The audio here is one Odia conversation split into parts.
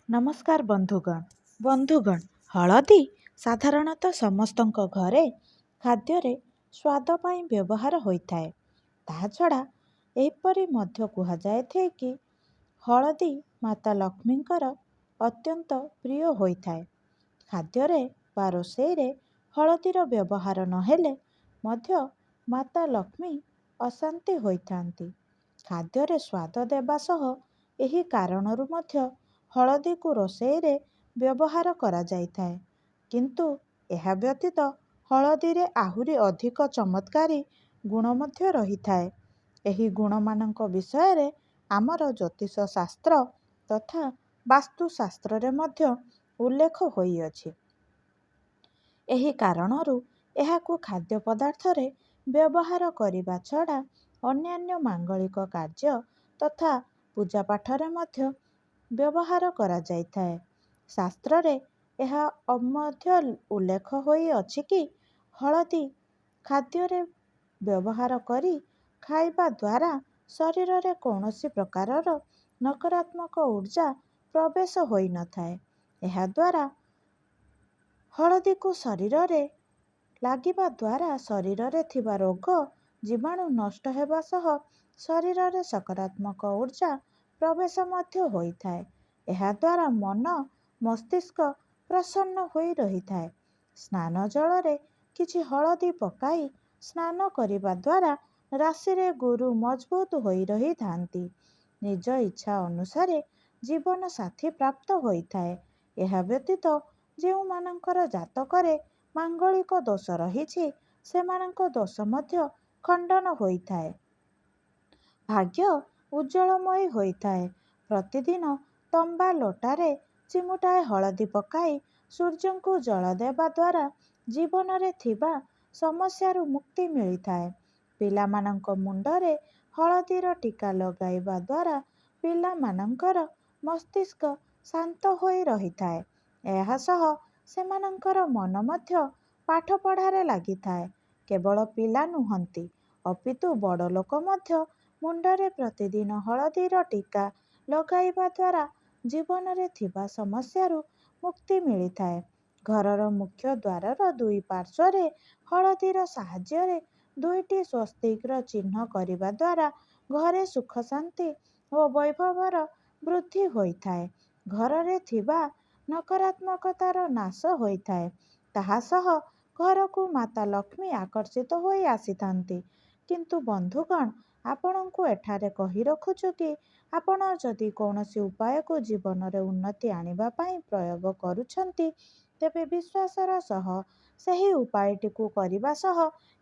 ନମସ୍କାର ବନ୍ଧୁଗଣ, ହଳଦୀ ସାଧାରଣତଃ ସମସ୍ତଙ୍କ ଘରେ ଖାଦ୍ୟରେ ସ୍ୱାଦ ପାଇଁ ବ୍ୟବହାର ହୋଇଥାଏ। ତାହା ଛଡ଼ା ଏହିପରି ମଧ୍ୟ କୁହାଯାଇଥାଏ କି ହଳଦୀ ମାତା ଲକ୍ଷ୍ମୀଙ୍କର ଅତ୍ୟନ୍ତ ପ୍ରିୟ ହୋଇଥାଏ। ଖାଦ୍ୟରେ ବା ରୋଷେଇରେ ହଳଦୀର ବ୍ୟବହାର ନହେଲେ ମଧ୍ୟ ମାତା ଲକ୍ଷ୍ମୀ ଅଶାନ୍ତି ହୋଇଥାନ୍ତି। ଖାଦ୍ୟରେ ସ୍ୱାଦ ଦେବା ସହ ଏହି କାରଣରୁ ମଧ୍ୟ ହଳଦୀକୁ ରୋଷେଇରେ ବ୍ୟବହାର କରାଯାଇଥାଏ। କିନ୍ତୁ ଏହା ବ୍ୟତୀତ ହଳଦୀରେ ଆହୁରି ଅଧିକ ଚମତ୍କାରୀ ଗୁଣ ମଧ୍ୟ ରହିଥାଏ। ଏହି ଗୁଣମାନଙ୍କ ବିଷୟରେ ଆମର ଜ୍ୟୋତିଷ ଶାସ୍ତ୍ର ତଥା ବାସ୍ତୁଶାସ୍ତ୍ରରେ ମଧ୍ୟ ଉଲ୍ଲେଖ ହୋଇଅଛି। ଏହି କାରଣରୁ ଏହାକୁ ଖାଦ୍ୟ ପଦାର୍ଥରେ ବ୍ୟବହାର କରିବା ଛଡ଼ା ଅନ୍ୟାନ୍ୟ ମାଙ୍ଗଳିକ କାର୍ଯ୍ୟ ତଥା ପୂଜାପାଠରେ ମଧ୍ୟ ବ୍ୟବହାର କରାଯାଇଥାଏ। ଶାସ୍ତ୍ରରେ ଏହା ମଧ୍ୟ ଉଲ୍ଲେଖ ହୋଇଅଛି କି ହଳଦୀ ଖାଦ୍ୟରେ ବ୍ୟବହାର କରି ଖାଇବା ଦ୍ୱାରା ଶରୀରରେ କୌଣସି ପ୍ରକାରର ନକାରାତ୍ମକ ଊର୍ଜା ପ୍ରବେଶ ହୋଇନଥାଏ। ଏହାଦ୍ୱାରା ହଳଦୀକୁ ଶରୀରରେ ଲାଗିବା ଦ୍ୱାରା ଶରୀରରେ ଥିବା ରୋଗ ଜୀବାଣୁ ନଷ୍ଟ ହେବା ସହ ଶରୀରରେ ସକାରାତ୍ମକ ଊର୍ଜା ପ୍ରବେଶ ମଧ୍ୟ ହୋଇଥାଏ। ଏହାଦ୍ୱାରା ମନ ମସ୍ତିଷ୍କ ପ୍ରସନ୍ନ ହୋଇ ରହିଥାଏ। ସ୍ନାନ ଜଳରେ କିଛି ହଳଦୀ ପକାଇ ସ୍ନାନ କରିବା ଦ୍ୱାରା ରାଶିରେ ଗୁରୁ ମଜବୁତ ହୋଇ ରହିଥାନ୍ତି। ନିଜ ଇଚ୍ଛା ଅନୁସାରେ ଜୀବନ ସାଥୀ ପ୍ରାପ୍ତ ହୋଇଥାଏ। ଏହା ବ୍ୟତୀତ ଯେଉଁମାନଙ୍କର ଜାତକରେ ମାଙ୍ଗଳିକ ଦୋଷ ରହିଛି ସେମାନଙ୍କ ଦୋଷ ମଧ୍ୟ ଖଣ୍ଡନ ହୋଇଥାଏ। ଭାଗ୍ୟ ଉଜ୍ଜଳମୟ ହୋଇଥାଏ। ପ୍ରତିଦିନ ତମ୍ବା ଲୋଟାରେ ଚିମୁଟାଏ ହଳଦୀ ପକାଇ ସୂର୍ଯ୍ୟଙ୍କୁ ଜଳ ଦେବା ଦ୍ୱାରା ଜୀବନରେ ଥିବା ସମସ୍ୟାରୁ ମୁକ୍ତି ମିଳିଥାଏ। ପିଲାମାନଙ୍କ ମୁଣ୍ଡରେ ହଳଦୀର ଟିକା ଲଗାଇବା ଦ୍ୱାରା ପିଲାମାନଙ୍କର ମସ୍ତିଷ୍କ ଶାନ୍ତ ହୋଇ ରହିଥାଏ। ଏହା ସହ ସେମାନଙ୍କର ମନ ମଧ୍ୟ ପାଠପଢ଼ାରେ ଲାଗିଥାଏ। କେବଳ ପିଲା ନୁହନ୍ତି ଅପିତୁ ବଡ଼ ଲୋକ ମଧ୍ୟ ମୁଣ୍ଡରେ ପ୍ରତିଦିନ ହଳଦୀର ଟିକା ଲଗାଇବା ଦ୍ୱାରା ଜୀବନରେ ଥିବା ସମସ୍ୟାରୁ ମୁକ୍ତି ମିଳିଥାଏ। ଘରର ମୁଖ୍ୟ ଦ୍ୱାରର ଦୁଇ ପାର୍ଶ୍ୱରେ ହଳଦୀର ସାହାଯ୍ୟରେ ଦୁଇଟି ସ୍ୱସ୍ତିକର ଚିହ୍ନ କରିବା ଦ୍ୱାରା ଘରେ ସୁଖ ଶାନ୍ତି ଓ ବୈଭବର ବୃଦ୍ଧି ହୋଇଥାଏ। ଘରରେ ଥିବା ନକାରାତ୍ମକତାର ନାଶ ହୋଇଥାଏ। ତାହା ସହ ଘରକୁ ମାତା ଲକ୍ଷ୍ମୀ ଆକର୍ଷିତ ହୋଇ ଆସିଥାନ୍ତି। କିନ୍ତୁ ବନ୍ଧୁଗଣ, ଆପଣଙ୍କୁ ଏଠାରେ କହି ରଖୁଛୁ କି ଆପଣ ଯଦି କୌଣସି ଉପାୟକୁ ଜୀବନରେ ଉନ୍ନତି ଆଣିବା ପାଇଁ ପ୍ରୟୋଗ କରୁଛନ୍ତି ତେବେ ବିଶ୍ୱାସର ସହ ସେହି ଉପାୟଟିକୁ କରିବା ସହ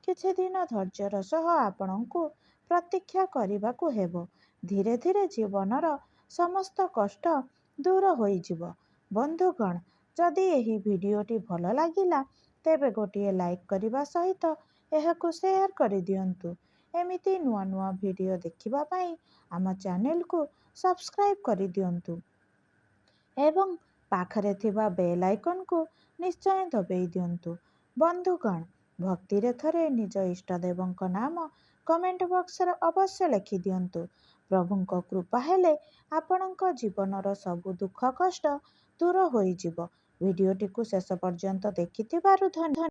କିଛି ଦିନ ଧୈର୍ଯ୍ୟର ସହ ଆପଣଙ୍କୁ ପ୍ରତୀକ୍ଷା କରିବାକୁ ହେବ। ଧୀରେ ଧୀରେ ଜୀବନର ସମସ୍ତ କଷ୍ଟ ଦୂର ହୋଇଯିବ। ବନ୍ଧୁଗଣ, ଯଦି ଏହି ଭିଡ଼ିଓଟି ଭଲ ଲାଗିଲା ତେବେ ଗୋଟିଏ ଲାଇକ୍ କରିବା ସହିତ ଏହାକୁ ସେୟାର କରିଦିଅନ୍ତୁ। ଏମିତି ନୂଆ ନୂଆ ଭିଡ଼ିଓ ଦେଖିବା ପାଇଁ ଆମ ଚ୍ୟାନେଲକୁ ସବସ୍କ୍ରାଇବ୍ କରିଦିଅନ୍ତୁ ଏବଂ ପାଖରେ ଥିବା ବେଲ୍ ଆଇକନକୁ ନିଶ୍ଚୟ ଦବାଇ ଦିଅନ୍ତୁ। ବନ୍ଧୁଗଣ, ଭକ୍ତିରେ ଥରେ ନିଜ ଇଷ୍ଟଦେବଙ୍କ ନାମ କମେଣ୍ଟ ବକ୍ସରେ ଅବଶ୍ୟ ଲେଖିଦିଅନ୍ତୁ। ପ୍ରଭୁଙ୍କ କୃପା ହେଲେ ଆପଣଙ୍କ ଜୀବନର ସବୁ ଦୁଃଖ କଷ୍ଟ ଦୂର ହୋଇଯିବ। ଭିଡ଼ିଓଟିକୁ ଶେଷ ପର୍ଯ୍ୟନ୍ତ ଦେଖିଥିବାରୁ ଧନ୍ୟବାଦ।